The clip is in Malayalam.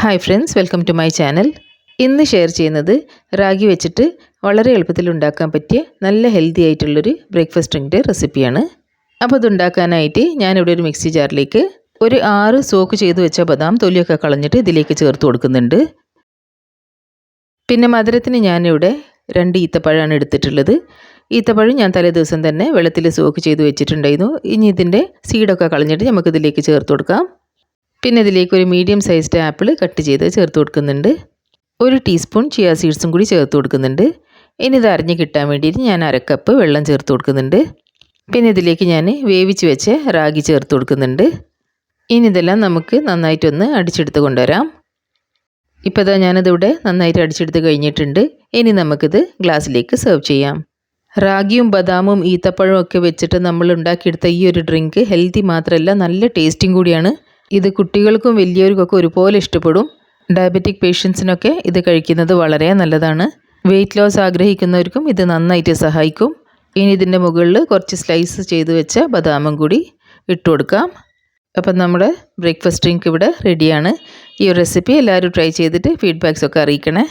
Hi friends, welcome to my channel. ഇന്ന് ഷെയർ ചെയ്യുന്നത് റാഗി വെച്ചിട്ട് വളരെ എളുപ്പത്തിൽ ഉണ്ടാക്കാൻ പറ്റിയ നല്ല ഹെൽത്തി ആയിട്ടുള്ളൊരു ബ്രേക്ക്ഫാസ്റ്റ് ഡ്രിങ്കിൻ്റെ റെസിപ്പിയാണ്. അപ്പോൾ ഇതുണ്ടാക്കാനായിട്ട് ഞാനിവിടെ ഒരു മിക്സി ജാറിലേക്ക് ഒരു 6 സോക്ക് ചെയ്ത് വെച്ച ബദാം തൊലിയൊക്കെ കളഞ്ഞിട്ട് ഇതിലേക്ക് ചേർത്ത് കൊടുക്കുന്നുണ്ട്. പിന്നെ മധുരത്തിന് ഞാനിവിടെ 2 ഈത്തപ്പഴമാണ് എടുത്തിട്ടുള്ളത്. ഈത്തപ്പഴം ഞാൻ തലേ ദിവസം തന്നെ വെള്ളത്തിൽ സോക്ക് ചെയ്ത് വെച്ചിട്ടുണ്ടായിരുന്നു. ഇനി ഇതിൻ്റെ സീഡൊക്കെ കളഞ്ഞിട്ട് നമുക്കിതിലേക്ക് ചേർത്ത് കൊടുക്കാം. പിന്നെ ഇതിലേക്ക് ഒരു മീഡിയം സൈസ്ഡ് ആപ്പിൾ കട്ട് ചെയ്ത് ചേർത്ത് കൊടുക്കുന്നുണ്ട്. 1 ടീസ്പൂൺ ചിയ സീഡ്സും കൂടി ചേർത്ത് കൊടുക്കുന്നുണ്ട്. ഇനി ഇത് അരിഞ്ഞ് കിട്ടാൻ വേണ്ടിയിട്ട് ഞാൻ 1/2 കപ്പ് വെള്ളം ചേർത്ത് കൊടുക്കുന്നുണ്ട്. പിന്നെ ഇതിലേക്ക് ഞാൻ വേവിച്ച് വെച്ച റാഗി ചേർത്ത് കൊടുക്കുന്നുണ്ട്. ഇനി ഇതെല്ലാം നമുക്ക് നന്നായിട്ടൊന്ന് അടിച്ചെടുത്ത് കൊണ്ടുവരാം. ഇപ്പോൾ ഇതാ ഞാനിതിവിടെ നന്നായിട്ട് അടിച്ചെടുത്ത് കഴിഞ്ഞിട്ടുണ്ട്. ഇനി നമുക്കിത് ഗ്ലാസ്സിലേക്ക് സെർവ് ചെയ്യാം. റാഗിയും ബദാമും ഈത്തപ്പഴവും ഒക്കെ വെച്ചിട്ട് നമ്മൾ ഉണ്ടാക്കിയെടുത്ത ഈ ഒരു ഡ്രിങ്ക് ഹെൽത്തി മാത്രമല്ല നല്ല ടേസ്റ്റിംഗ് കൂടിയാണ്. ഇത് കുട്ടികൾക്കും വലിയവർക്കൊക്കെ ഒരുപോലെ ഇഷ്ടപ്പെടും. ഡയബറ്റിക് പേഷ്യൻസിനൊക്കെ ഇത് കഴിക്കുന്നത് വളരെ നല്ലതാണ്. വെയിറ്റ് ലോസ് ആഗ്രഹിക്കുന്നവർക്കും ഇത് നന്നായിട്ട് സഹായിക്കും. ഇനി ഇതിൻ്റെ മുകളിൽ കുറച്ച് സ്ലൈസ് ചെയ്ത് വെച്ച ബദാമും കൂടി ഇട്ട് കൊടുക്കാം. അപ്പം നമ്മുടെ ബ്രേക്ക്ഫാസ്റ്റ് ഡ്രിങ്ക് ഇവിടെ റെഡിയാണ്. ഈ ഒരു റെസിപ്പി എല്ലാവരും ട്രൈ ചെയ്തിട്ട് ഫീഡ്ബാക്സ് ഒക്കെ അറിയിക്കണേ.